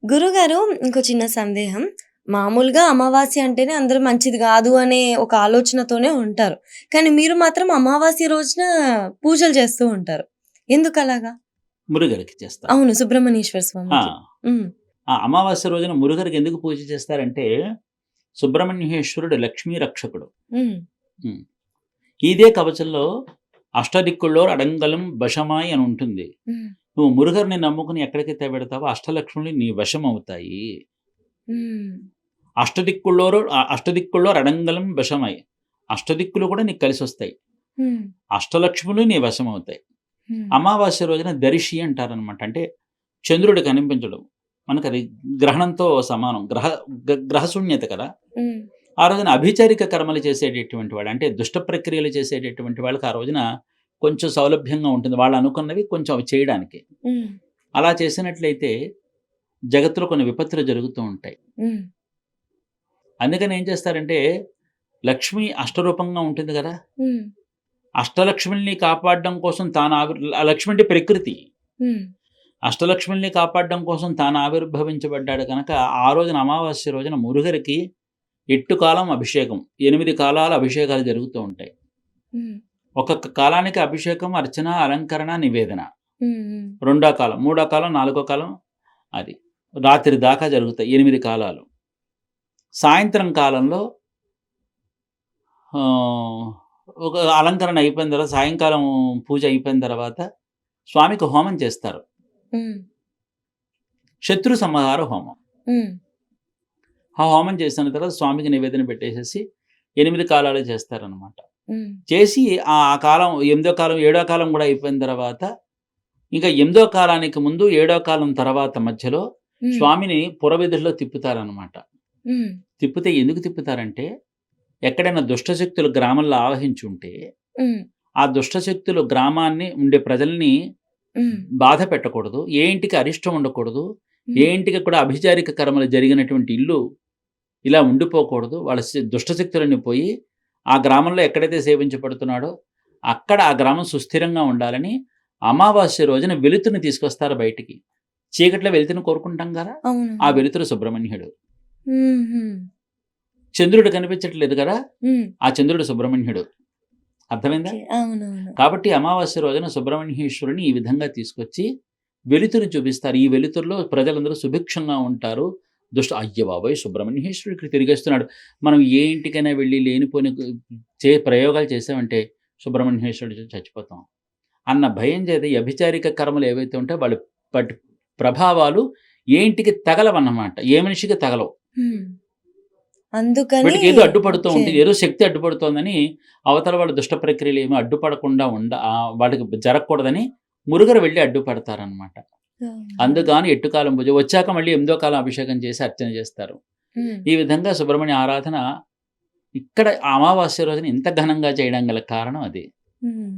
గురుగారు, ఇంకో చిన్న సందేహం. మామూలుగా అమావాస్య అంటేనే అందరూ మంచిది గాదు అనే ఒక ఆలోచనతోనే ఉంటారు. కానీ మీరు మాత్రం అమావాస్య రోజున పూజలు చేస్తూ ఉంటారు. ఎందుకలాగా? మురుగరికి చేస్తారు. అవును. సుబ్రహ్మణ్యేశ్వర ఆ! స్వామికి. హ్మ్. ఆ అమావాస్య రోజున మురుగరికి ఎందుకు పూజ చేస్తారంటే, సుబ్రహ్మణ్యేశ్వరుడు లక్ష్మీ రక్షకుడు. హ్మ్. హ్మ్. ఇదే కవచంలో అష్టదిక్కుల్లో అడంగలం వశమాయి అని ఉంటుంది. హ్మ్. నువ్వు మురుగరిని నమ్ముకుని ఎక్కడికైతే వెడతావో అష్టలక్ష్ములు నీ వశమవుతాయి. హ్మ్. అష్టదిక్కుల్లో అడంగలం వశమై. అష్టదిక్కులు కూడా నీకు కలిసొస్తాయి. హ్మ్. అష్టలక్ష్ములు నీ వశమవుతాయి. హ్మ్. అమావాస్య రోజున దర్శి అంటారనమాట. అంటే చంద్రుడు కనిపించడం. మనకది గ్రహణంతో సమానం. గ్రహశూన్యత కదా! హ్మ్. ఆ రోజున అభిచారిక కర్మలు చేసేటటువంటి వాడు, అంటే దుష్ట ప్రక్రియలు చేసేటటువంటి వాళ్ళకి ఆ రోజున కొంచెం సౌలభ్యంగా ఉంటుంది. వాళ్ళు అనుకున్నవి కొంచెం అవి చేయడానికి. హ్మ్. అలా చేసినట్లయితే జగత్తులో కొన్ని విపత్తులు జరుగుతూ ఉంటాయి. హ్మ్. అందుకని ఏం చేస్తారంటే, లక్ష్మి అష్టరూపంగా ఉంటుంది గదా! హ్మ్. అష్టలక్ష్మిల్ని కాపాడడం కోసం తాను ఆ లక్ష్మి అంటే ప్రకృతి. హ్మ్. అష్టలక్ష్మిల్ని కాపాడడం కోసం తాను ఆవిర్భవించబడ్డాడు కనుక, ఆ రోజున అమావాస్య రోజున మురుగరికి ఎట్టుకాలం అభిషేకం. 8 కాలాల అభిషేకాలు జరుగుతూ ఉంటాయి. హ్మ్. ఒక్కొక్క కాలానికి అభిషేకం, అర్చన, అలంకరణ, నివేదన. హ్మ్. హ్మ్. రెండో కాలం, మూడో కాలం, నాలుగో కాలం అది. రాత్రి దాకా జరుగుతాయి. 8 కాలాలు. సాయంత్రం కాలంలో ఆహ్, ఒక అలంకరణ అయిపోయిన తర్వాత, సాయంకాలం పూజ అయిపోయిన తర్వాత స్వామికి హోమం చేస్తారు. హ్మ్. శత్రు సంహార హోమం. హ్మ్. ఆ హోమం చేసిన తర్వాత స్వామికి నివేదన పెట్టేసేసి 8 కాలాలు చేస్తారనమాట. హ్మ్. చేసి ఆ కాలం, ఎనిమిదో కాలం, ఏడో కాలం కూడా అయిపోయిన తర్వాత, ఇంకా ఎనిమిదో కాలానికి ముందు, ఏడో కాలం తర్వాత మధ్యలో హ్మ్. స్వామిని పురవీధుల్లో తిప్పుతారనమాట. హ్మ్. తిప్పితే ఎందుకు తిప్పుతారంటే, ఎక్కడైనా దుష్టశక్తులు గ్రామంలో ఆవహించుంటే, హ్మ్. ఆ దుష్టశక్తులు గ్రామాన్ని ఉండే ప్రజల్ని హ్మ్. బాధ పెట్టకూడదు. ఏ ఇంటికి అరిష్టం ఉండకూడదు. ఏ హ్మ్. ఇంటికి కూడా అభిచారిక కర్మలు జరిగినటువంటి ఇల్లు ఇలా ఉండిపోకూడదు. వాళ్ళ దుష్టశక్తులన్నీ పోయి, ఆ గ్రామంలో ఎక్కడైతే సేవించబడుతున్నాడో, అక్కడ ఆ గ్రామం సుస్థిరంగా ఉండాలని అమావాస్య రోజున వెలుతురుని తీసుకొస్తారు బయటికి. చీకట్లో వెలుతురుని కోరుకుంటాం గదా! ఆ అవునవును. వెలుతురు సుబ్రహ్మణ్యుడు. హుహు. చంద్రుడు కనిపించట్లేదు గదా! హ్మ్. ఆ చంద్రుడు సుబ్రహ్మణ్యుడు. అర్థమైందా? ఓకే. అవునవును. కాబట్టి అమావాస్య రోజున సుబ్రహ్మణ్యేశ్వరుని ఈ విధంగా తీసుకొచ్చి వెలుతురుని చూపిస్తారు. ఈ వెలుతురులో ప్రజలందరూ సుభిక్షంగా ఉంటారు. అయ్య బాబోయ్! సుబ్రహ్మణ్యేశ్వరుడు ఇక్కడ తిరిగొస్తున్నాడు. మనం ఏ ఇంటికైనా వెళ్లి లేనిపోని ప్రయోగాలు చేసామంటే సుబ్రహ్మణ్యేశ్వరుడు చచ్చిపోతాం అన్న భయం చేత ఈ అభిచారిక కర్మలు ఏవైతే ఉంటాయో వాటి ప్రభావాలు ఏ ఇంటికి తగలవన్నమాట. ఏ మనిషికి తగలవు. హ్మ్. అందుకని వీటికి ఏదో అడ్డుపడుతూ ఓకే. ఉంటే, ఏదో శక్తి అడ్డుపడుతోందని, అవతల వాళ్ళ దుష్ట ప్రక్రియలు ఏమి అడ్డుపడకుండా వాటికి జరగకూడదని మురుగరు వెళ్లి అడ్డుపడతారనమాట. ఓహో! అందుగాని ఎట్టుకాలం పూజ వచ్చాక మళ్ళీ ఎనిమిదో కాలం అభిషేకం చేసి అర్చన చేస్తారు. హ్మ్. ఈ విధంగా సుబ్రహ్మణ్య ఆరాధన ఇక్కడ అమావాస్య రోజున ఇంత ఘనంగా చేయడం గల కారణం అది. హ్మ్.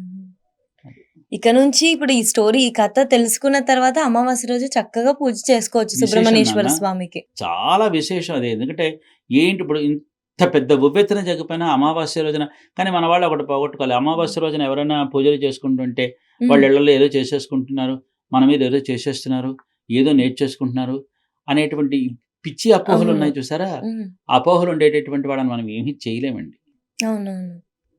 ఇక నుంచి ఇప్పుడు ఈ స్టోరీ, ఈ కథ తెలుసుకున్న తర్వాత అమావాస్య రోజు చక్కగా పూజ చేసుకోవచ్చు విశేషం సుబ్రహ్మణ్యేశ్వర నాన్న. స్వామికి. చాలా విశేషం అది. ఎందుకంటే ఏంటి ఇప్పుడు ఇంత పెద్ద ఉవ్వెత్తున జరగకపోయినా అమావాస్య రోజున, కానీ మన వాళ్ళు ఒకటి పోగొట్టుకోవాలి. హ్మ్. అమావాస్య రోజున ఎవరైనా పూజలు చేసుకుంటుంటే వాళ్ళ హ్మ్. ఇళ్లలో ఏదో చేసేసుకుంటున్నారు. మన మీద ఏదో చేసేస్తున్నారు. ఏదో నేర్చేసుకుంటున్నారు అనేటువంటి పిచ్చి అవును. అపోహలున్నాయి చూసారా? హ్మ్. అపోహలు ఉండేటటువంటి వాళ్ళని మనం ఏమీ చేయలేమండి. అవునవును.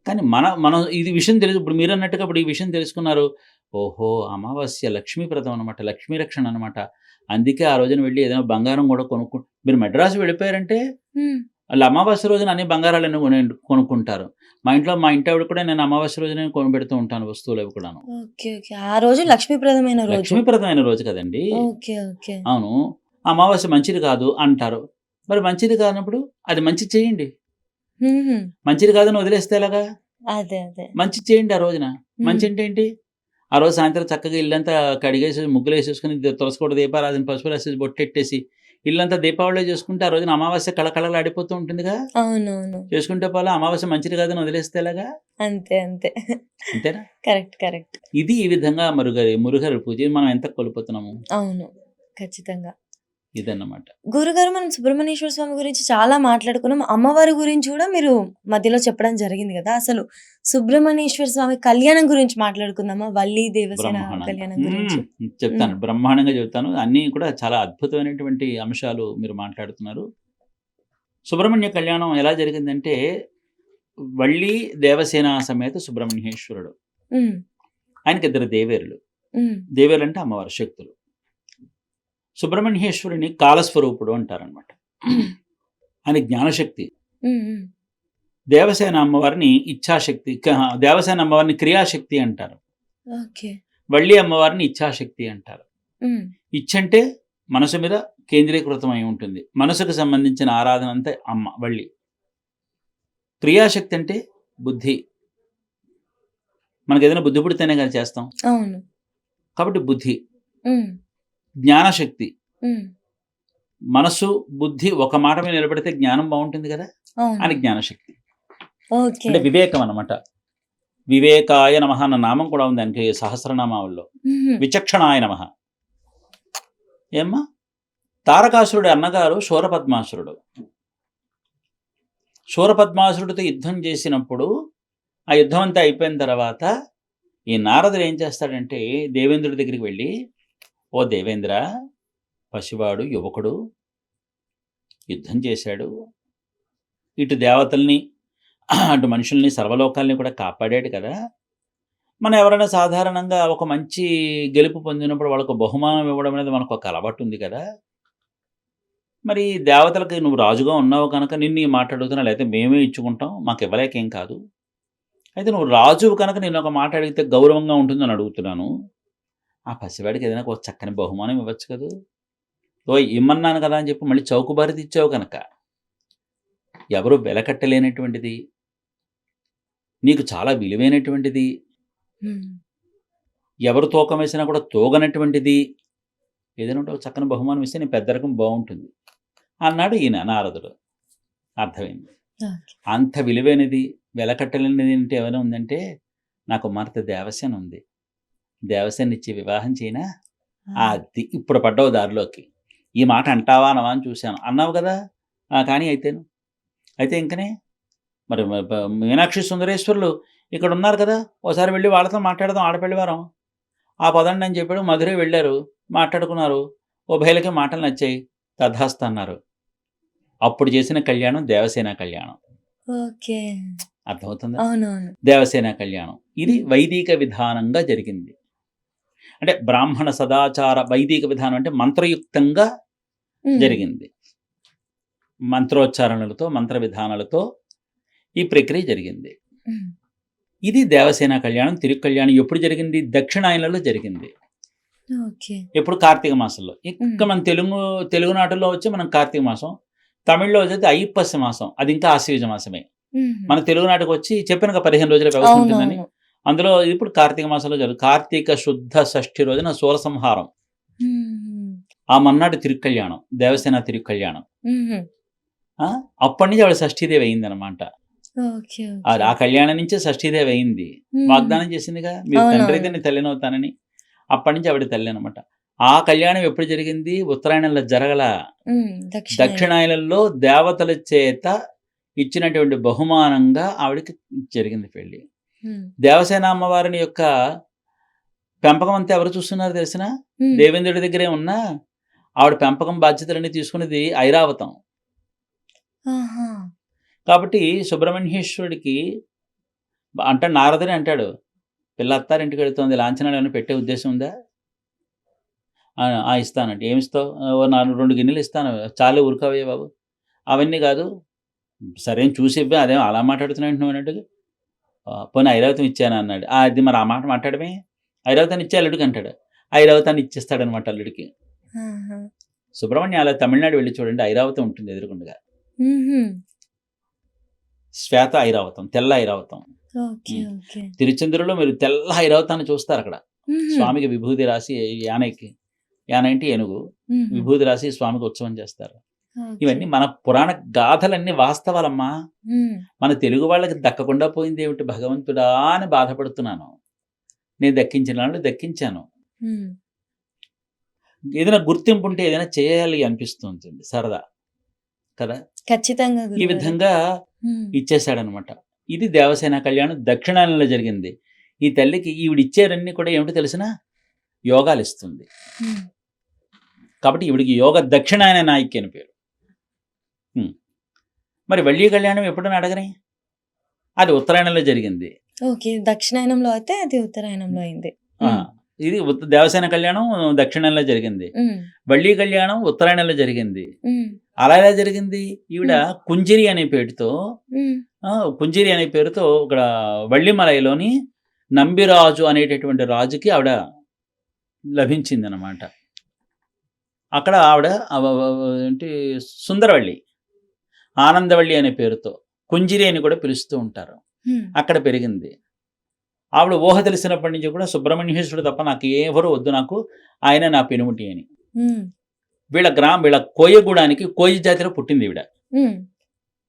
కానీ మనం ఇది విషయం తెలుసు. ఇప్పుడు మీరన్నట్టుగా ఇప్పుడు ఈ విషయం తెలుసుకున్నారు. ఓహో! అమావాస్య లక్ష్మీప్రదం అనమాట. లక్ష్మీ రక్షణ అనమాట. అందుకే ఆ రోజున వెళ్లి ఏదైనా బంగారం గూడా మీరు మద్రాసు వెళ్ళిపోయారంటే హ్మ్. ఆళ్ళు అమావాస్య రోజున అన్ని బంగారాలన్నీ కొనుక్కుంటారు. మా ఇంటావిడకి కూడా నేను అమావాస్య రోజునే కొనిపెడుతూ ఉంటాను వస్తువులవి కూడాను. ఓకే. ఓకే. ఆ రోజు లక్ష్మీప్రదమైన రోజు. లక్ష్మీప్రదమైన రోజు కదండీ! ఓకే. ఓకే. అవును. అమావాస్య మంచిది కాదు అంటారు. మరి మంచిది కానప్పుడు అది మంచిది చేయండి. హుహు. మంచిది కాదని వదిలేస్తే ఎలాగా? అదే. అదే. మంచిది చేయండి ఆ రోజున. హ్మ్. మంచంటే ఏంటి? ఆ రోజు సాయంత్రం చక్కగా ఇల్లంతా కడిగేసి, ముగ్గులేసేసుకొని, తులసికోట దీపారాధన, పసుపు రాసేసి, బొట్టెట్టేసి, ఇల్లంతా దీపావళిలో చేసుకుంటే, ఆ రోజున అమావాస్య కళకళలాడిపోతూ ఉంటుందిగా. అవునవును. చేసుకుంటే పోలా, అమావాస్య మంచిది కాదని వదిలేస్తే ఎలాగా? అంతే. అంతే. అంతేనా? కరెక్ట్. కరెక్ట్. ఇది ఈ విధంగా మురుగరి పూజ మనం ఎంత కోల్పోతున్నాము. అవును. ఖచ్చితంగా. ఇదన్నమాట. గురుగారు మనం సుబ్రహ్మణ్యేశ్వర స్వామి గురించి చాలా మాట్లాడుకున్నాం. అమ్మవారి గురించి కూడా మీరు మధ్యలో చెప్పడం జరిగింది గదా! అసలు సుబ్రహ్మణ్యేశ్వర స్వామి కళ్యాణం గురించి మాట్లాడుకుందామా? వల్లి దేవసేన బ్రహ్మాండంగా. కళ్యాణం గురించి. హ్మ్. చెప్తాను. బ్రహ్మాండంగా చెప్తాను. అన్నీ కూడా చాలా అద్భుతమైనటువంటి అంశాలు మీరు మాట్లాడుతున్నారు. సుబ్రహ్మణ్య కళ్యాణం ఎలా జరిగిందంటే, వల్లి దేవసేన సమేత సుబ్రహ్మణ్యేశ్వరుడు. హ్మ్. ఆయనకి ఇద్దరు దేవేరులు. హ్మ్. దేవేరులు అంటే అమ్మవారి శక్తులు. సుబ్రహ్మణ్యేశ్వరుని కాలస్వరూపుడు అంటారనమాట. హ్మ్. ఆయన జ్ఞానశక్తి. హ్మ్. హ్మ్. దేవసేన అమ్మవారిని ఇచ్ఛాశక్తి. దేవసేన అమ్మవారిని క్రియాశక్తి అంటారు. ఓకే. వల్లి అమ్మవారిని ఇచ్ఛాశక్తి అంటారు. హ్మ్. ఇచ్చంటే మనసు మీద కేంద్రీకృతమై ఉంటుంది. మనసుకు సంబంధించిన ఆరాధన అంతా అమ్మ వల్లి. క్రియాశక్తి అంటే బుద్ధి. మనకేదైనా బుద్ధి పుడితేనే కదా చేస్తాం. అవును. కాబట్టి బుద్ధి. హ్మ్. జ్ఞానశక్తి. హ్మ్. మనసు, బుద్ధి ఒక మాట మీద నిలబడితే జ్ఞానం బావుంటుంది కదా! అవును. అని జ్ఞానశక్తి. ఓకే. అంటే వివేకం అన్నమాట. వివేకాయ నమః అన్న నామం కూడా ఉంది ఆయనకి సహస్రనామాల్లో. హుహు. విచక్షణాయ నమః. ఏమ్మా? తారకాసురుడి అన్నగారు శూరపద్మాసురుడు. శూరపద్మాసురుడితో యుద్ధం చేసినప్పుడు, ఆ యుద్ధం అంతా అయిపోయిన తర్వాత, ఈ నారదుడు ఏం చేస్తాడంటే, దేవేంద్రుడి దగ్గరికి వెళ్ళి, "ఓ దేవేంద్ర, పసివాడు, యువకుడు, యుద్ధం చేశాడు. ఇటు దేవతల్ని, అటు మనుషుల్ని, సర్వలోకాల్ని కూడా కాపాడాడు కదా! మనం ఎవరైనా సాధారణంగా ఒక మంచి గెలుపు పొందినప్పుడు వాళ్ళకు బహుమానం ఇవ్వడం అనేది మనకొక అలవాటు ఉంది కదా! మరి దేవతలకి నువ్వు రాజుగా ఉన్నావు కనుక నిన్ను ఈ మాట అడుగుతున్నా, లేతే మేమే ఇచ్చుకుంటాం. మాకివ్వలేకేం కాదు. అయితే నువ్వు రాజువు కనుక నిన్నొక మాట అడిగితే గౌరవంగా ఉంటుందని అడుగుతున్నాను. ఆ పసివాడికి ఏదైనా ఒక చక్కని బహుమానం ఇవ్వచ్చు కదూ! ఓయ్! ఇమ్మన్నాను కదా! అని చెప్పి మళ్ళీ చౌకబారు తెచ్చావు కనుక, ఎవరు వెలకట్టలేనటువంటిది, నీకు చాలా విలువైనటువంటిది, హ్మ్. ఎవరు తూకం వేసినా కూడా తూగనటువంటిది, ఏదైనా ఉంటే ఒక చక్కని బహుమానం ఇస్తే నీ పెద్దరికం బావుంటుంది. అన్నాడు ఈయన నారదుడు. అర్థమైంది. ఓకే. అంత విలువైనది, వెలకట్టలేనిది అంటే ఏమైనా ఉందంటే, నా కుమార్తె దేవసేన ఉంది. దేవసేననిచ్చి వివాహం చేయనా? ఆ! అది ఇప్పుడు పడ్డావు దారిలోకి. ఈ మాట అంటావా అనవా అని చూశాను. అన్నావు కదా! ఆ! కానీ అయితేను. అయితే ఇంకనే మరి మ ప మీనాక్షి సుందరేశ్వరులు ఇక్కడున్నారు కదా! ఓసారి వెళ్లి వాళ్ళతో మాట్లాడదాం ఆడపెళ్లివారం. ఆ పదండి అని చెప్పాడు. మధురై వెళ్లారు. మాట్లాడుకున్నారు. ఉభయులకి మాటలు నచ్చాయి. తథాస్తు అన్నారు. అప్పుడు చేసిన కళ్యాణం దేవసేన కళ్యాణం. ఓకే. అర్థమవుతుందా? అవునవును. దేవసేన కళ్యాణం. ఇది హ్మ్. వైదిక విధానంగా జరిగింది. అంటే బ్రాహ్మణ సదాచార వైదిక విధానం అంటే మంత్రయుక్తంగా హ్మ్. జరిగింది. మంత్రోచ్చారణలతో, మంత్ర విధానాలతో ఈ ప్రక్రియ జరిగింది. హ్మ్. ఇది దేవసేన కళ్యాణం, తిరుక్కళ్యాణం ఎప్పుడు జరిగింది? దక్షిణాయనంలో జరిగింది. ఓకే. ఎప్పుడు? కార్తీక మాసంలో. హ్మ్. ఇక్కడ మన తెలుగునాటులో వచ్చి మనం కార్తీక మాసం. తమిళ్‌లో వచ్చేది ఐప్పసి మాసం. అది ఇంకా ఆశ్వయుజ మాసమే. హుహు. మన తెలుగునాటుకొచ్చి చెప్పాను కదా! 15 రోజుల వ్యవస్థ ఉంటుందని. అవునవును. అందులో ఇప్పుడు కార్తీక మాసంలో కార్తీక శుద్ధ షష్ఠి రోజున సూరసంహారం. హుహు. ఆ మర్నాడు తిరుక్కళ్యాణం. దేవసేన తిరుక్కళ్యాణం. హుహు. ఆ! అప్పటి నుంచి ఆవిడ షష్ఠీదేవి అయిందనమాట. ఓకే. ఓకే. ఆ కళ్యాణం నుంచే షష్ఠీదేవి అయింది. హ్మ్. వాగ్దానం చేసిందిగా, మీరు తండ్రి అయితే అవునవును. నేను తల్లినవుతానని. అప్పటి నుంచి ఆవిడ తల్లి అనమాట. ఆ కళ్యాణం ఎప్పుడు జరిగింది? ఉత్తరాయణంలో జరగలా. హ్మ్. దక్షిణాయనం. దక్షిణాయనంలో దేవతల చేత ఇచ్చినటువంటి బహుమానంగా ఆవిడకి జరిగింది పెళ్లి. హ్మ్. దేవసేన అమ్మవారిని యొక్క పెంపకం అంతా ఎవరు చూస్తున్నారో తెలిసినా? హ్మ్. దేవేంద్రుడి దగ్గరే ఉన్నా, ఆవిడ పెంపకం బాధ్యతలన్నీ తీసుకున్నది ఐరావతం. ఆహా! కాబట్టి సుబ్రహ్మణ్యేశ్వరుడికి అంటాడు నారదుడే అంటాడు, "పిల్ల అత్తారింటికి వెళుతోంది లాంఛనాలు ఏమైనా పెట్టే ఉద్దేశం ఉందా?" ఆ! ఆ! ఇస్తానంటే. ఏమిస్తావు? ఓ 2 గిన్నెలు ఇస్తాను. చాలే ఊరుకోవయ్య బాబు. అవన్నీ కాదు. సరే అని చూసి ఇవ్వా. అదేం అలా మాట్లాడుతున్నావేంటి నువ్వు అన్నట్టుగా. పోనీ ఐరావతం ఇచ్చాను అన్నాడు. అది మరి ఆ మాట మాట్లాడమే. ఐరావతాన్ని ఇచ్చే అల్లుడికి అంటాడు. ఐరావతాన్ని ఇచ్చేస్తాడనమాట అల్లుడికి. ఆహా! సుబ్రహ్మణ్యం అలా తమిళనాడు వెళ్లి చూడండి ఐరావతం ఉంటుంది ఎదురుగుండగా. హుహు. శ్వేత ఐరావతం, తెల్ల ఐరావతం. ఓకే. హ్మ్. ఓకే. తిరుచెందూరులో మీరు తెల్ల ఐరావతాన్ని చూస్తారక్కడ. హుహు. స్వామికి విభూది రాసి యానైకి. యాన అంటే ఏనుగు. హుహు. విభూది రాసి స్వామికి ఉత్సవం చేస్తారు. ఓకే. ఇవన్నీ మన పురాణ గాథలన్నీ వాస్తవాలమ్మా. హ్మ్. మన తెలుగు వాళ్ళకి దక్కకుండా పోయిందేమిటి భగవంతుడా అని బాధపడుతున్నాను. నేను దక్కించిన వాళ్ళు దక్కించాను. హ్మ్. ఏదైనా గుర్తింపు ఉంటే ఏదైనా చేయాలి అనిపిస్తూ ఉంటుంది సరదా కదా. ఖచ్చితంగా ఈ గురుగారు. విధంగా ఇచ్చేశాడనమాట. ఇది దేవసేన కళ్యాణం దక్షిణాయనంలో జరిగింది. ఈ తల్లికి ఈవిడ ఇచ్చేవన్నీ కూడా ఏమిటో తెలిసినా యోగాలు ఇస్తుంది. హ్మ్. కాబట్టి ఈవిడికి యోగ దక్షిణాయన నాయకి అని పేరు. మరి వల్లి కళ్యాణం ఎప్పుడైనా అడగని, అది ఉత్తరాయణంలో జరిగింది. ఓకే. దక్షిణాయనంలో అయితే అది ఉత్తరాయణంలో అయింది. ఇది దేవసేన కళ్యాణం దక్షిణంలో జరిగింది. వల్లి కళ్యాణం ఉత్తరాయణంలో జరిగింది. అలా ఎలా జరిగింది? ఈవిడ కుంజిరి అనే పేరుతో కుంజిరి అనే పేరుతో ఇక్కడ వల్లిమలైలోని నంబిరాజు అనేటటువంటి రాజుకి ఆవిడ లభించింది అనమాట. అక్కడ ఆవిడ ఏంటి సుందరవల్లి, ఆనందవల్లి అనే పేరుతో కుంజిరి అని కూడా పిలుస్తూ ఉంటారు. అక్కడ పెరిగింది. ఆవిడ ఊహ తెలిసినప్పటి నుంచి కూడా సుబ్రహ్మణ్యేశ్వరుడు తప్ప నాకు ఎవరు వద్దు, నాకు ఆయన నా పెనుముటి అని. వీళ్ళ కోయగూడానికి కోయి జాతిలో పుట్టింది ఈవిడ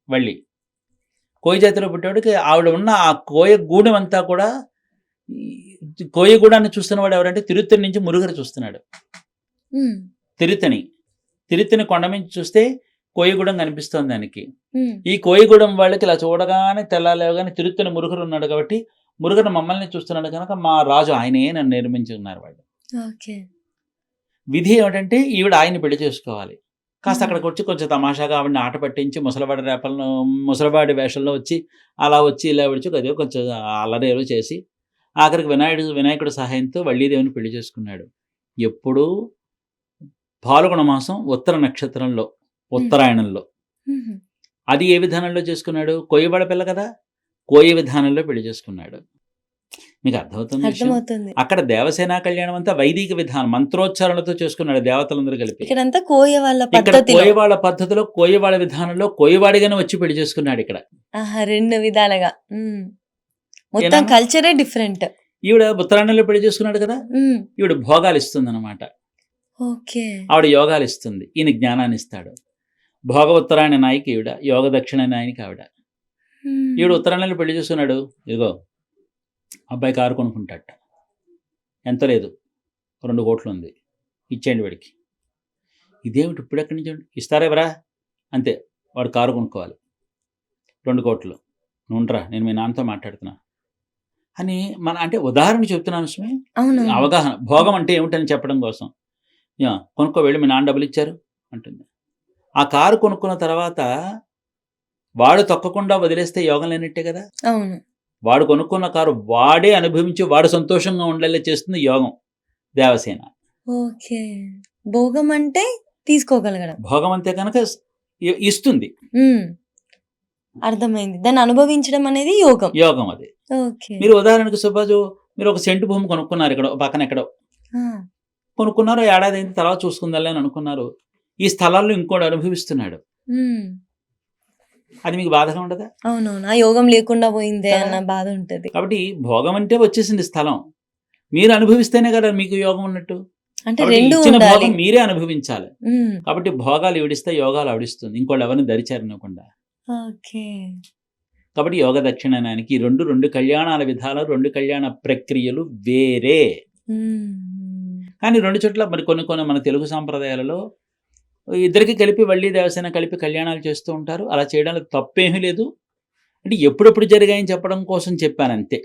వల్లి. కోయి జాతిలో పుట్టేవాడికి ఆవిడ ఉన్న ఆ కోయగూడెం అంతా కూడా, కోయగూడాన్ని చూస్తున్నవాడు ఎవరంటే తిరుత్తని నుంచి మురుగరు చూస్తున్నాడు. తిరుత్తని కొండ నుంచి చూస్తే కోయగూడెం కనిపిస్తోంది దానికి. ఈ కోయగూడెం వాళ్ళకి ఇలా చూడగానే తెల్లాలేవగానే తిరుత్తని మురుగరు ఉన్నాడు కాబట్టి మురుగరు మమ్మల్ని చూస్తున్నాడు కనుక మా రాజు ఆయనే నన్ను నిర్మించి ఉన్నారు వాళ్ళు. విధి ఏమిటంటే ఈవిడ ఆయన్ని పెళ్లి చేసుకోవాలి. కాస్త అక్కడికి వచ్చి కొంచెం తమాషాగా ఆవిడని ఆట పట్టించి ముసలివాడి వేషంలో వచ్చి అలా వచ్చి ఇలా వచ్చి కొద్దిగా కొంచెం అల్లరేలు చేసి ఆఖరికి వినాయకుడి సహాయంతో వల్లీదేవిని పెళ్లి చేసుకున్నాడు. ఎప్పుడూ పాల్గొన మాసం ఉత్తర నక్షత్రంలో ఉత్తరాయణంలో. అది ఏ విధానంలో చేసుకున్నాడు? కోయవాడ పిల్ల కదా, కోయ విధానంలో పెళ్లి చేసుకున్నాడు. మీకు అర్థమవుతుంది? అక్కడ దేవసేనా కళ్యాణం అంతా వైదిక విధానం, మంత్రోచ్చారణలతో చేసుకున్నాడు దేవతలందరూ కలిపి. ఇక్కడ కోయవాళ్ళ పద్ధతిలో కోయవాళ్ళ విధానంలో కోయవాడిగానే వచ్చి పెళ్లి చేసుకున్నాడు ఇక్కడ. 2 విధాలుగా మొత్తం కల్చరే డిఫరెంట్. ఈవిడ ఉత్తరాయణంలో పెళ్లి చేసుకున్నాడు కదా, ఈవిడ భోగాలు ఇస్తుంది అనమాట. ఆవిడ యోగాలు ఇస్తుంది, ఈయన జ్ఞానాన్ని ఇస్తాడు. భోగ ఉత్తరాయణ నాయకి ఈవిడ, యోగ దక్షిణ నాయకి ఆవిడ. ఈవిడ ఉత్తరాయణంలో పెళ్లి చేసుకున్నాడు. ఇదిగో అబ్బాయి కారు కొనుక్కుంటాట, ఎంత లేదు 2 కోట్లు ఉంది, ఇచ్చేయండి వాడికి. ఇదేమిటి ఇప్పుడు ఎక్కడి నుంచి ఇస్తారేవరా? అంతే, వాడు కారు కొనుక్కోవాలి, 2 కోట్లు, నువ్వుండ్రా నేను మీ నాన్నతో మాట్లాడుతున్నా అని అంటే ఉదాహరణ చెప్తున్నాను స్వామి, అవగాహన. భోగం అంటే ఏమిటని చెప్పడం కోసం. కొనుక్కో, వెళ్ళి మీ నాన్న డబ్బులు ఇచ్చారు అంటుంది. ఆ కారు కొనుక్కున్న తర్వాత వాడు తొక్కకుండా వదిలేస్తే యోగం లేనట్టే కదా. వాడు కొనుక్కున్న కారు వాడే అనుభవించి వాడు సంతోషంగా ఉండేలా చేస్తుంది యోగం దేవసేన. భోగం అంటే తీసుకోగలగడం, భోగం అంతే కనుక ఇస్తుంది. అర్థమైంది. దాన్ని అనుభవించడం అనేది యోగం అది. మీరు ఉదాహరణకు సపోజు మీరు ఒక సెంటు భూమి కొనుక్కున్నారు, ఇక్కడ పక్కన ఎక్కడో కొనుక్కున్నారు, ఏడాది అయింది తర్వాత చూసుకుందాలే అని అనుకున్నారు. ఈ స్థలాల్లో ఇంకోటి అనుభవిస్తున్నాడు, అది మీకు బాధగా ఉండదా? అవునవును, ఆ యోగం లేకుండా పోయిందే అన్న బాధ ఉంటది. కాబట్టి భోగం అంటే వచ్చేసింది స్థలం, మీరు అనుభవిస్తేనే కదా మీకు యోగం ఉన్నట్టు. అంటే ఇచ్చిన భోగం మీరే అనుభవించాలి. కాబట్టి భోగాలు ఈవిడిస్తే యోగాలు ఆవిడిస్తుంది, ఇంకోళ్ళు ఎవరిని దరిచారనకుండా. కాబట్టి యోగ దక్షిణాయనానికి 2 కళ్యాణాల విధాలు, 2 కళ్యాణ ప్రక్రియలు వేరే. కానీ 2 చోట్ల మరి కొన్ని మన తెలుగు సాంప్రదాయాలలో ఇద్దరికి కలిపి వల్లి దేవసేన కలిపి కళ్యాణాలు చేస్తూ ఉంటారు. అలా చేయడానికి తప్పేమీ లేదు. అంటే ఎప్పుడెప్పుడు జరిగాయని చెప్పడం కోసం చెప్పాను అంతే.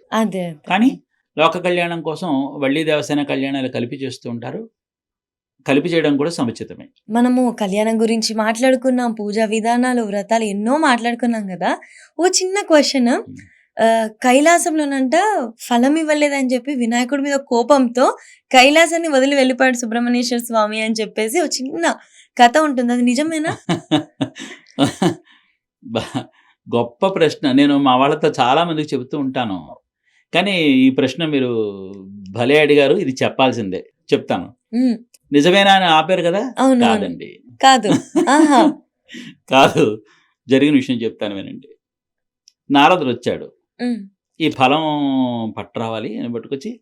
కానీ లోక కళ్యాణం కోసం వల్లి దేవసేన కళ్యాణాలు కలిపి చేస్తూ ఉంటారు. కలిపి చేయడం కూడా సముచితమే. మనము కళ్యాణం గురించి మాట్లాడుకున్నాం, పూజా విధానాలు, వ్రతాలు ఎన్నో మాట్లాడుకున్నాం కదా. ఓ చిన్న క్వశ్చన్, కైలాసంలోనంట ఫలం ఇవ్వలేదని చెప్పి వినాయకుడి మీద కోపంతో కైలాసాన్ని వదిలి వెళ్ళిపోయాడు సుబ్రహ్మణ్యేశ్వర స్వామి అని చెప్పేసి ఒక చిన్న కథ ఉంటుంది, అది నిజమేనా? గొప్ప ప్రశ్న. నేను మా వాళ్ళతో చాలా మందికి చెబుతూ ఉంటాను, కానీ ఈ ప్రశ్న మీరు భలే అడిగారు, ఇది చెప్పాల్సిందే, చెప్తాను. నిజమేనా అని ఆపారు కదా. కాదండి, కాదు, జరిగిన విషయం చెప్తాను వినండి. నారదుడు వచ్చాడు, ఈ ఫలం పట్టరావాలి అని పట్టుకొచ్చి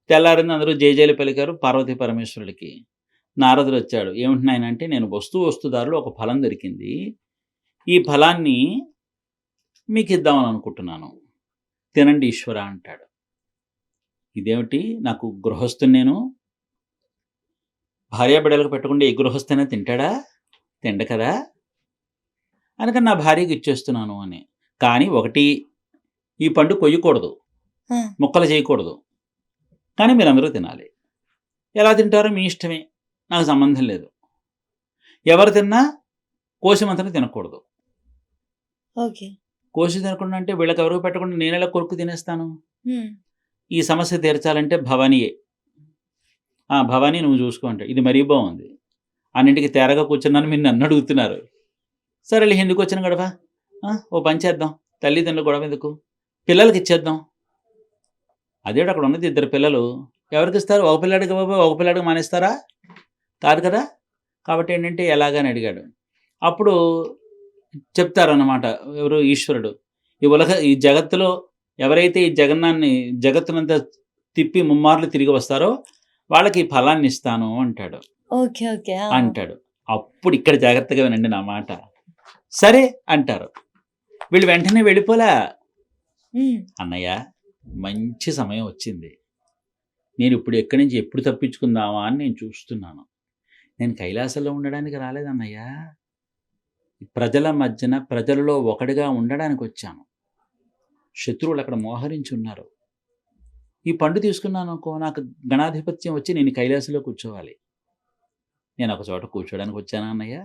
తెల్లారింది, అందరూ జయజయలు పలికారు పార్వతీ పరమేశ్వరుడికి. నారదుడు వచ్చాడు, ఏమంటున్నాయన అంటే, నేను వస్తుదారులు ఒక ఫలం దొరికింది, ఈ ఫలాన్ని మీకు ఇద్దామని అనుకుంటున్నాను, తినండి ఈశ్వర అంటాడు. ఇదేమిటి, నాకు గృహస్థుని, నేను భార్య బిడ్డలకు పెట్టకుండా ఏ గృహస్థైనా తింటాడా? తిండు కదా! అందుకని నా భార్యకి ఇచ్చేస్తున్నాను అని. కానీ ఒకటి, ఈ పండు కొయ్యకూడదు. ఆ! ముక్కలు చేయకూడదు. కానీ మీరందరూ తినాలి. ఎలా తింటారో మీ ఇష్టమే. నాకు సంబంధం లేదు. ఎవరు తిన్నా కోసి మాత్రం తినకూడదు. ఓకే. కోసి తినకుండా అంటే వీళ్ళకెవరికి పెట్టకుండా నేనెలా కొరుక్కు తినేస్తాను? హ్మ్. ఈ సమస్య తీర్చాలంటే భవానీయే. ఆ! భవానీ నువ్వు చూసుకో అంటాడు. ఇది మరీ బావుంది. అన్నింటికి తేరగా కూర్చున్నాను మీరు నన్నడుగుతున్నారు. సరేలే ఎందుకొచ్చిన గొడవ? ఓ పని చేద్దాం. తల్లిదండ్రుల గొడవెందుకు? పిల్లలకిచ్చేద్దాం. అదేంటి అక్కడ ఉన్నది 2 పిల్లలు. ఎవరికిస్తారు? ఒక పిల్లాడికి ఇవ్వబోయి ఒక పిల్లాడికి మానేస్తారా? కాదు కదా! కాబట్టి ఏంటంటే ఎలాగని అడిగాడు. అప్పుడు చెప్తారన్నమాట ఎవరు? ఈశ్వరుడు. ఈ జగత్తులో ఎవరైతే ఈ జగత్తునంతా తిప్పి ముమ్మార్లు తిరిగి వస్తారో వాళ్ళకి ఈ ఫలాన్ని ఇస్తాను అంటాడు. ఓకే. ఓకే. ఆ! అంటాడు. అప్పుడు ఇక్కడ జాగ్రత్తగా వినండి నా మాట. సరే అంటారు. వీళ్ళు వెంటనే వెళ్ళిపోలా. హ్మ్. అన్నయ్య మంచి సమయం వచ్చింది. నేను ఇప్పుడు ఎక్కడి నుంచి ఎప్పుడు తప్పించుకుందామా అని నేను చూస్తున్నాను. నేను కైలాసంలో ఉండడానికి రాలేదన్నయ్య. ప్రజల మధ్యన ప్రజలలో ఒకడిగా ఉండడానికొచ్చాను. శత్రువులు అక్కడ మోహరించి ఉన్నారు. ఈ పండు తీసుకున్నాననుకో నాకు గణాధిపత్యం వచ్చి నేను కైలాసంలో కూర్చోవాలి. నేను ఒక చోట కూర్చోడానికి వచ్చానా అన్నయ్య?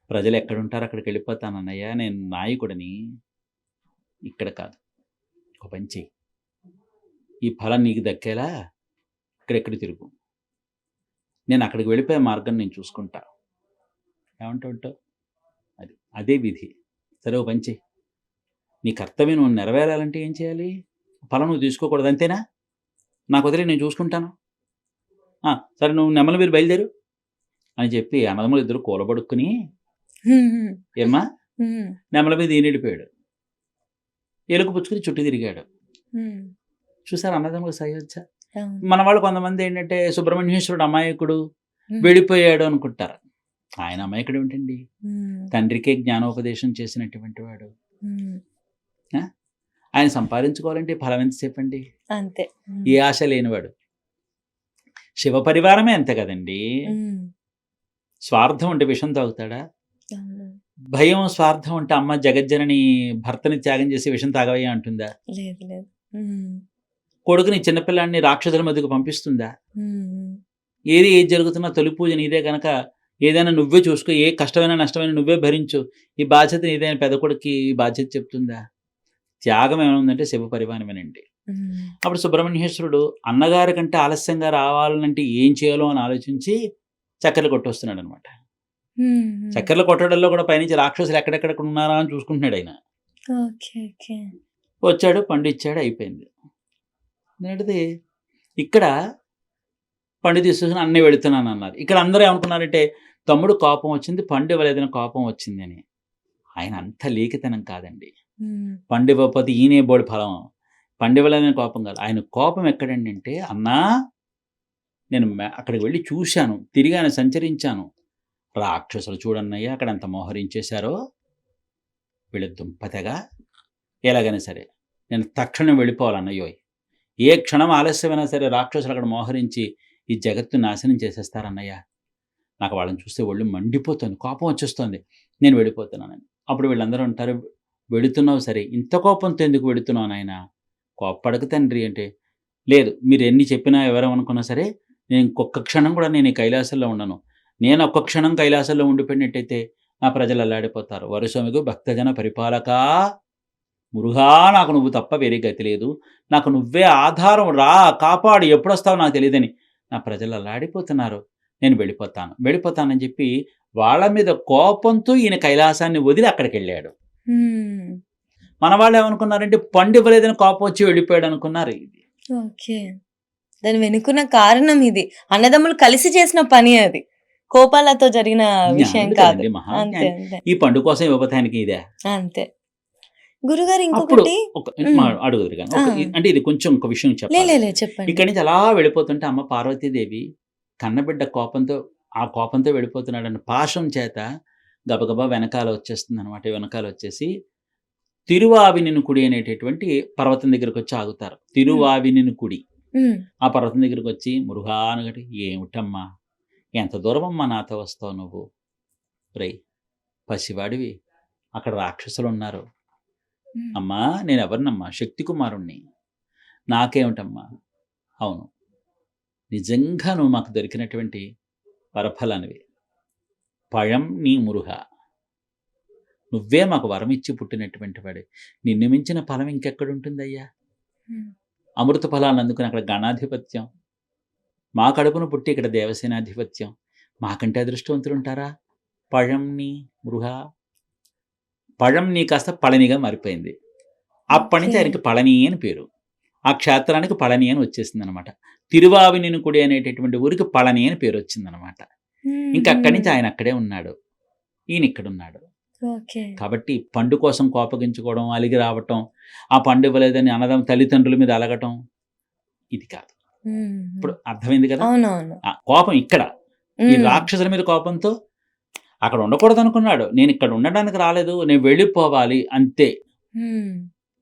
ప్రజలు ఎక్కడుంటారో అక్కడికి వెళ్ళిపోతానన్నయ్య. నేను నాయకుడిని. ఇక్కడ కాదు. ఒక పని చెయ్యి. ఈ ఫలం నీకు దక్కేలా ఇక్కడెక్కడ తిరుగు. నేను అక్కడికి వెళ్ళిపోయే మార్గం నేను చూసుకుంటా. ఏమంటావు? అదే విధి. సరే ఓ పని చెయ్యి. నీ కర్తవ్యం నువ్వు నెరవేరాలంటే ఏం చేయాలి? ఫలం నువ్వు తీసుకోకూడదు అంతేనా? నాకు వదిలి నేను చూసుకుంటాను. సరే నువ్వు నెమలి మీరు బయలుదేరు అని చెప్పి అన్నదమ్ములు ఇద్దరు కూలబడుక్కుని ఏమ్మా నెమల మీద ఈయన వెళ్ళిపోయాడు. ఎలుక పుచ్చుకుని చుట్టూ తిరిగాడు. చూసారు అన్నదమ్ములు సయోధ్య. మన వాళ్ళు కొంతమంది ఏంటంటే సుబ్రహ్మణ్యేశ్వరుడు అమాయకుడు వెళ్ళిపోయాడు అనుకుంటారు. ఆయన అమాయకుడు ఏమిటండి? తండ్రికే జ్ఞానోపదేశం చేసినటువంటి వాడు. ఆయన సంపాదించుకోవాలంటే ఫలం ఎంత చెప్పండి? అంతే. ఏ ఆశ లేనివాడు. శివ పరివారమే అంతే కదండి. స్వార్థం ఉంటే విషం తాగుతాడా? భయం స్వార్థం ఉంటే అమ్మ జగజ్జనని భర్తని త్యాగం చేసి విషం తాగవయ్యా అంటుందా? లేదు. కొడుకుని చిన్నపిల్లాడిని రాక్షసుల మధ్యకు పంపిస్తుందా? ఏది జరుగుతున్నా తొలి పూజ నీదే కనుక ఏదైనా నువ్వే చూసుకో, ఏ కష్టమైనా నష్టమైనా నువ్వే భరించు, ఈ బాధ్యత నీదైనా పెద్ద కొడుక్కి ఈ బాధ్యత చెప్తుందా? త్యాగం ఏమైందంటే శివ పరివారమేనండి. అప్పుడు సుబ్రహ్మణ్యేశ్వరుడు అన్నగారి కంటే ఆలస్యంగా రావాలంటే ఏం చేయాలో అని ఆలోచించి చక్కెరలు కొట్టొస్తున్నాడు అనమాట. చక్కెరలు కొట్టడంలో కూడా పైనుంచి రాక్షసులు ఎక్కడెక్కడ ఉన్నారా అని చూసుకుంటున్నాడు ఆయన. వచ్చాడు, పండు ఇచ్చాడు, అయిపోయింది. నేటిది ఇక్కడ పండు తీసుకుని అన్నయ్య వెళుతున్నాను అన్నారు. ఇక్కడ అందరూ ఏమనుకున్నారంటే తమ్ముడు కోపం వచ్చింది, పండు ఇవ్వలేదని కోపం వచ్చింది అని. ఆయన అంత లేఖితనం కాదండి. పండు ఇవ్వకపోతే ఈయనే బోడి ఫలం. పండు ఇవ్వలేదని కోపం కాదు. ఆయన కోపం ఎక్కడండి అంటే, అన్నా నేను అక్కడికి వెళ్ళి చూశాను, తిరిగాను, సంచరించాను. రాక్షసులు చూడన్నయ్య అక్కడ ఎంత మోహరించేశారో. వీళ్ళ దుంపతగా ఎలాగైనా సరే నేను తక్షణం వెళ్ళిపోవాలన్నయ్యోయ్. ఏ క్షణం ఆలస్యమైనా సరే రాక్షసులు అక్కడ మోహరించి ఈ జగత్తు నాశనం చేసేస్తారన్నయ్య. నాకు వాళ్ళని చూస్తే ఒళ్ళు మండిపోతుంది, కోపం వచ్చేస్తుంది, నేను వెళ్ళిపోతున్నానని. అప్పుడు వీళ్ళందరూ ఉంటారు, వెళుతున్నావు సరే, ఇంత కోపంతో ఎందుకు వెళుతున్నావు నాయన? కోప్పడకు తండ్రి అంటే, లేదు మీరు ఎన్ని చెప్పినా ఎవరేమనుకున్నా సరే నేను ఇంకొక క్షణం కూడా నేను ఈ కైలాసంలో ఉండను. నేను ఒక్క క్షణం కైలాసంలో ఉండిపోయినట్టయితే నా ప్రజలు అల్లాడిపోతారు. వరుసమిగు భక్తజన పరిపాలకా మురుగా, నాకు నువ్వు తప్ప వేరే గతి లేదు, నాకు నువ్వే ఆధారం, రా కాపాడు, ఎప్పుడొస్తావు నాకు తెలియదని నా ప్రజలు అల్లాడిపోతున్నారు, నేను వెళ్ళిపోతానని చెప్పి వాళ్ళ మీద కోపంతో ఈయన కైలాసాన్ని వదిలి అక్కడికి వెళ్ళాడు. మన వాళ్ళు ఏమనుకున్నారంటే పండు ఇవ్వలేదని కోపం వచ్చి వెళ్ళిపోయాడు అనుకున్నారు. ఇది దాని వెనుకున్న కారణం ఇది. అన్నదమ్ములు కలిసి చేసిన పని, అది కోపాలతో జరిగిన విషయం కాదు. ఈ పండు కోసం ఇవ్వటానికి ఇదే అంతే. గురుగారు ఇంకొకటి అడుగుదురు కానీ అంటే ఇది కొంచెం ఒక విషయం చెప్పాలి. ఇక్కడి నుంచి అలా వెళ్ళిపోతుంటే అమ్మ పార్వతీదేవి కన్నబిడ్డ కోపంతో వెళ్ళిపోతున్నాడన్న పాశం చేత గబగబా వెనకాల వచ్చేస్తుంది అనమాట. వెనకాల వచ్చేసి తిరువావినినుకుడి అనేటటువంటి పర్వతం దగ్గరకు వచ్చి ఆగుతారు. తిరువావినినుకుడి హ్మ్. ఆ పర్వతం దగ్గరికి వచ్చి మురుగా అనగటి, ఏమిటమ్మా ఎంత దూరం అమ్మా నాతో వస్తావు నువ్వు? రేయ్ పసివాడివి, అక్కడ రాక్షసులున్నారు. హ్మ్. అమ్మా నేనెవరినమ్మా? శక్తి కుమారుణ్ణి. నాకేమిటమ్మా? అవును. నిజంగా నువ్వు మాకు దొరికినటువంటి వరఫలానివి. పഴం నీ మురుగ. నువ్వే మాకు వరమిచ్చి పుట్టినటువంటి వాడివి. నిన్ను మించిన ఫలం ఇంకెక్కడుంటుందయ్యా? హ్మ్. అమృత ఫలాలను అందుకుని అక్కడ గణాధిపత్యం. మా కడుపున పుట్టి ఇక్కడ దేవసేనాధిపత్యం. మాకంటే అదృష్టవంతులుంటారా? పഴం నీ మృగ. పഴం నీ కాస్త పళనిగా మారిపోయింది. అప్పటి నుంచి ఓకే. ఆయనకి పళని అని పేరు. ఆ క్షేత్రానికి పళని అని వచ్చేసిందనమాట. తిరువావినెనుకుడి అనేటటువంటి ఊరికి పళని అని పేరొచ్చిందనమాట. ఇంక హుహు. అక్కడి నుంచి ఆయన అక్కడే ఉన్నాడు. ఈయనిక్కడున్నాడు. ఓకే. కాబట్టి పండు కోసం కోపగించుకోవడం, అలిగి రావటం, ఆ పండు ఇవ్వలేదని తల్లిదండ్రుల మీద అలగటం ఇది కాదు. హుహు. ఇప్పుడు అర్థమైంది కదా! అవునవును. కోపం ఇక్కడ. ఈ హ్మ్. రాక్షసుల మీద కోపంతో అక్కడ ఉండకూడదనుకున్నాడు. నేనిక్కడ ఉండడానికి రాలేదు. నేను వెళ్ళిపోవాలి అంతే. హ్మ్.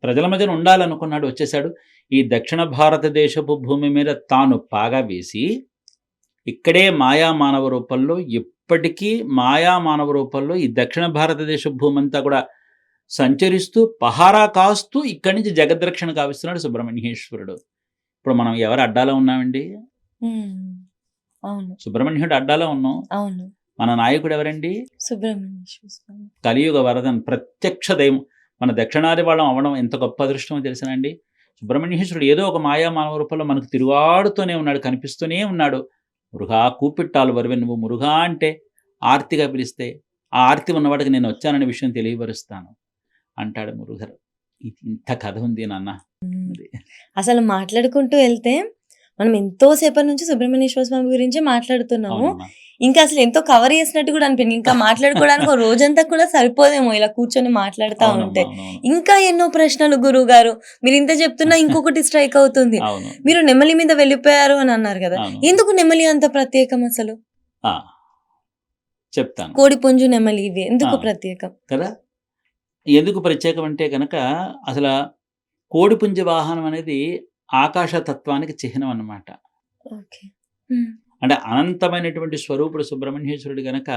ప్రజల మధ్యన ఉండాలనుకున్నాడు. వచ్చేసాడు. ఈ దక్షిణ భారతదేశపు భూమి మీద తాను పాగా వేసి, ఇక్కడే మాయా మానవ రూపంలో ఇప్పటికీ మాయా మానవ రూపంలో ఈ దక్షిణ భారతదేశ భూమంతా కూడా సంచరిస్తూ, పహారా కాస్తూ ఇక్కడి నుంచి జగద్రక్షణ గావిస్తున్నాడు సుబ్రహ్మణ్యేశ్వరుడు. ఇప్పుడు మనం ఎవరి అడ్డాలో ఉన్నామండి? హ్మ్. అవును. సుబ్రహ్మణ్యుడి అడ్డాలో ఉన్నాం. అవును. మన నాయకుడు ఎవరండి? సుబ్రహ్మణ్యేశ్వర స్వామి. కలియుగ వరదన్ ప్రత్యక్ష దైవం. మన దక్షిణాది వాళ్ళం అవ్వడం ఎంత గొప్ప అదృష్టమో తెలుసునండి. సుబ్రహ్మణ్యేశ్వరుడు ఏదో ఒక మాయా మానవ రూపంలో మనకు తిరుగాడుతూనే ఉన్నాడు, కనిపిస్తూనే ఉన్నాడు. మురుగా కూపిట్టాలు వరివే నువ్వు మురుగా అంటే ఆర్తిగా పిలిస్తే, ఆ ఆర్తి ఉన్నవాడికి నేను వచ్చాననే విషయం తెలియపరుస్తాను అంటాడు మురుగరు. ఇది ఇంత కథ ఉంది నాన్న. హ్మ్. అది. అసలు మాట్లాడుకుంటూ ఎళ్తే మనం ఎంతో సేపటి నుంచి సుబ్రహ్మణ్యేశ్వర స్వామి గురించే మాట్లాడుతున్నాము. అవునమ్మా. ఇంకా అసలు ఎంతో కవర్ చేసినట్టు కూడా అనిపించింది. ఇంకా మాట్లాడుకోవడానికి ఒక రోజంతా కూడా సరిపోదేమో ఇలా కూర్చొని మాట్లాడుతా అవునమ్మా. ఉంటే. అవునవును. ఇంకా ఎన్నో ప్రశ్నలు గురువుగారు. మీరింత చెప్తున్నా ఇంకొకటి స్ట్రైక్ అవుతుంది. అవును. మీరు నెమలి మీద వెళ్ళిపోయారు అని అన్నారు కదా! అవును. ఎందుకు నెమలి అంత ప్రత్యేకం అసలు? ఆ! చెప్తాను. కోడిపుంజు, నెమలి ఇవి ఎందుకు ఆ! ప్రత్యేకం? కదా! ఎందుకు ప్రత్యేకం అంటే గనక అసల కోడిపుంజ వాహనం అనేది ఆకాశ తత్వానికి చిహ్నం అన్నమాట. ఓకే. హ్మ్. అంటే అనంతమైనటువంటి స్వరూపుడు సుబ్రహ్మణ్యేశ్వరుడు గనక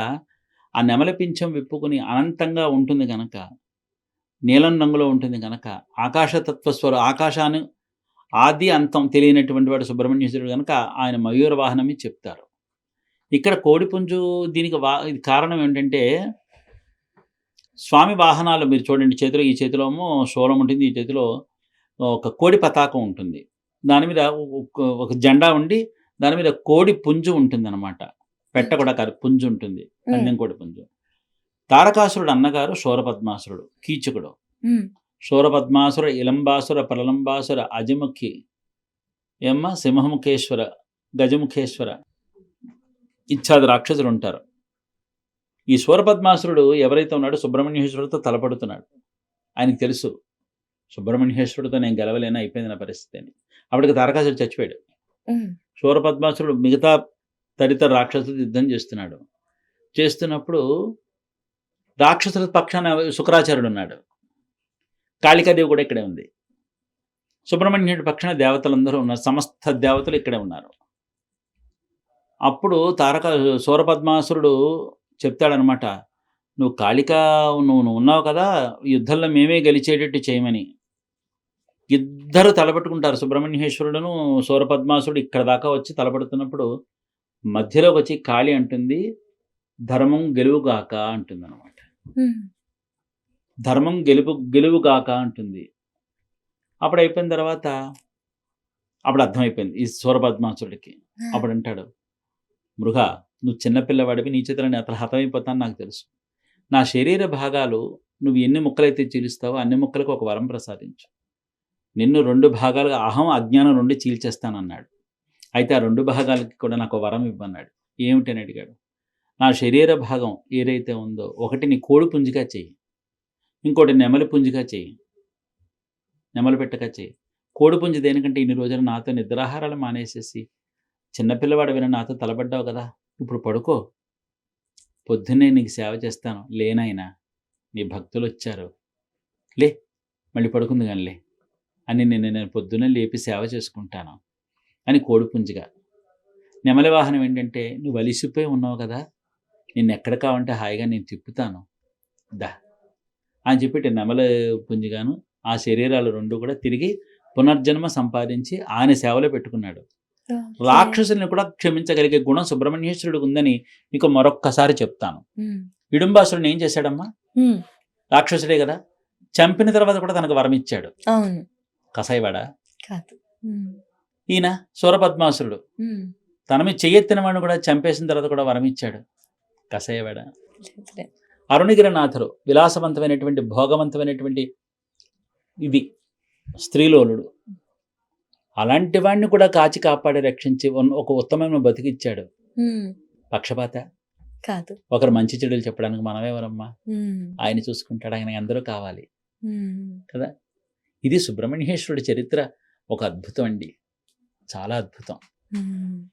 ఆ నెమలి పింఛం విప్పుకొని అనంతంగా ఉంటుంది గనక, నీలం రంగులో ఉంటుంది గనక, ఆకాశాన్ని ఆది అంతం తెలియనటువంటి వాడు సుబ్రహ్మణ్యేశ్వరుడు గనక ఆయన మయూర వాహనమే చెప్తారు. ఇక్కడ కోడిపుంజు దీనికి ఇది కారణం ఏంటంటే, స్వామి వాహనాలు మీరు చూడండి ఈ చేతిలో ఏమో శూలం ఉంటుంది. ఈ చేతిలో ఒక కోడి పతాకం ఉంటుంది. దాని మీద ఒక జెండా ఉండి, దాని మీద కోడి పుంజు ఉంటుందనమాట. పెట్ట ఓకే. కూడా కాదు పుంజు ఉంటుంది. హ్మ్. పందెం కోడి పుంజు. తారకాసురుడు అన్నగారు శూరపద్మాసురుడు, కీచకుడు. హ్మ్. శూరపద్మాసుర, ఇలంబాసుర, ప్రలంబాసుర, అజముఖి, సింహముఖేశ్వర, గజముఖేశ్వర ఇత్యాది రాక్షసులుంటారు. ఈ శూరపద్మాసురుడు ఎవరైతే ఉన్నాడో సుబ్రహ్మణ్యేశ్వరుడితో తలపడుతున్నాడు. ఆయనకి తెలుసు సుబ్రహ్మణ్యేశ్వరుడితో నేను గెలవలేను, అయిపోయింది నా పరిస్థితి అని. అప్పటికి తారకాసురుడు చచ్చిపోయాడు. హ్మ్. శూరపద్మాసురుడు మిగతా తదితర రాక్షసులతో యుద్ధం చేస్తున్నాడు. చేస్తున్నప్పుడు రాక్షసుల పక్షాన శుక్రాచార్యుడు ఉన్నాడు. కాళికాదేవి కూడా ఇక్కడే ఉంది. సుబ్రహ్మణ్యుడి పక్షాన దేవతలందరూ ఉన్నారు. సమస్త దేవతలు ఇక్కడే ఉన్నారు. అప్పుడు శూరపద్మాసురుడు చెప్తాడనమాట. నువ్వు నువ్వు ఉన్నావు కదా! యుద్ధంలో మేమే గెలిచేటట్టు చేయమని. ఇద్దరు తలపట్టుకుంటారు. సుబ్రహ్మణ్యేశ్వరుడును, శూరపద్మాసురుడు ఇక్కడ దాకా వచ్చి తలపడుతున్నప్పుడు మధ్యలోకొచ్చి కాళి అంటుంది, ధర్మం గెలువుగాక అంటుందనమాట. హ్మ్. ధర్మం గెలువుగాక అంటుంది. అప్పుడు అయిపోయిన తర్వాత అప్పుడు అర్థమైపోయింది ఈ శూరపద్మాసురుడికి. ఆ! అప్పుడంటాడు, మృగా నువ్వు చిన్న పిల్లవాడివి, నీ చేతిలో నేను అసలు హతమైపోతాను నాకు తెలుసు. నా శరీర భాగాలు నువ్వు ఎన్ని ముక్కలైతే చీలుస్తావో అన్ని ముక్కలకు ఒక వరం ప్రసాదించు. నిన్ను 2 భాగాలుగా అజ్ఞానం 2 చీల్చేస్తానన్నాడు. అయితే ఆ 2 భాగాలకి కూడా నాకు వరం ఇవ్వన్నాడు. ఏమిటని అడిగాడు. నా శరీర భాగం ఏదైతే ఉందో ఒకటి నీ కోడి పుంజిగా చెయ్యి. ఇంకోటి నెమలి పుంజిగా చెయ్యి. నెమలి పెట్టగా చెయ్యి. కోడి పుంజి దేనికంటే ఇన్ని రోజులు నాతో నిద్రాహారాలు మానేసేసి చిన్నపిల్లవాడివైన నాతో తలబడ్డావు కదా! ఇప్పుడు పడుకో. పొద్దున్నే నీకు సేవ చేస్తాను. లే నాయనా నీ భక్తులొచ్చారు. లే మళ్ళీ పడుకుంది గానిలే అని నేను పొద్దున్నే లేపి సేవ చేసుకుంటాను. అని కోడిపుంజిగా. నెమలి వాహనం ఏంటంటే, నువ్వు అలిసిపోయి ఉన్నావు కదా, నిన్ను ఎక్కడ కావాలంటే హాయిగా నేను తిప్పుతాను దా అని చెప్పి నెమలి పుంజిగాను ఆ శరీరాలు రెండు కూడా తిరిగి పునర్జన్మ సంపాదించి ఆయన సేవలో పెట్టుకున్నాడు. ఓకే. రాక్షసుల్ని కూడా క్షమించగలిగే గుణం సుబ్రహ్మణ్యేశ్వరుడికి ఉందని మీకు మరొక్కసారి చెప్తాను. హ్మ్. ఇడుంబాసురుని ఏం చేశాడమ్మా? హ్మ్. రాక్షసుడే కదా, చంపిన తర్వాత కూడా తనకు వరం ఇచ్చాడు. అవును. కసాయివాడా? కాదు. హ్మ్. ఈయన సూరపద్మాసురుడు హ్మ్. తన మీద చెయ్యెత్తిన వాడిని కూడా చంపేసిన తర్వాత కూడా వరం ఇచ్చాడు. కసాయివాడా? లేదులే. అరుణగిరినాథుడు విలాసవంతమైనటువంటి భోగవంతమైనటువంటి ఇది స్త్రీలోలుడు. అలాంటి వాడిని కూడా కాచి కాపాడి రక్షించి ఒక ఉత్తమమైన బతికిచ్చాడు. హ్మ్. పక్షపాత? కాదు. ఒకరు మంచి చెడులు చెప్పడానికి మనమేవరమ్మా? హ్మ్. ఆయన చూసుకుంటాడు, ఆయనకి అందరూ కావాలి హ్మ్. కదా. ఇది సుబ్రహ్మణ్యేశ్వరుడి చరిత్ర. ఒక అద్భుతం అండి, చాలా అద్భుతం. హ్మ్.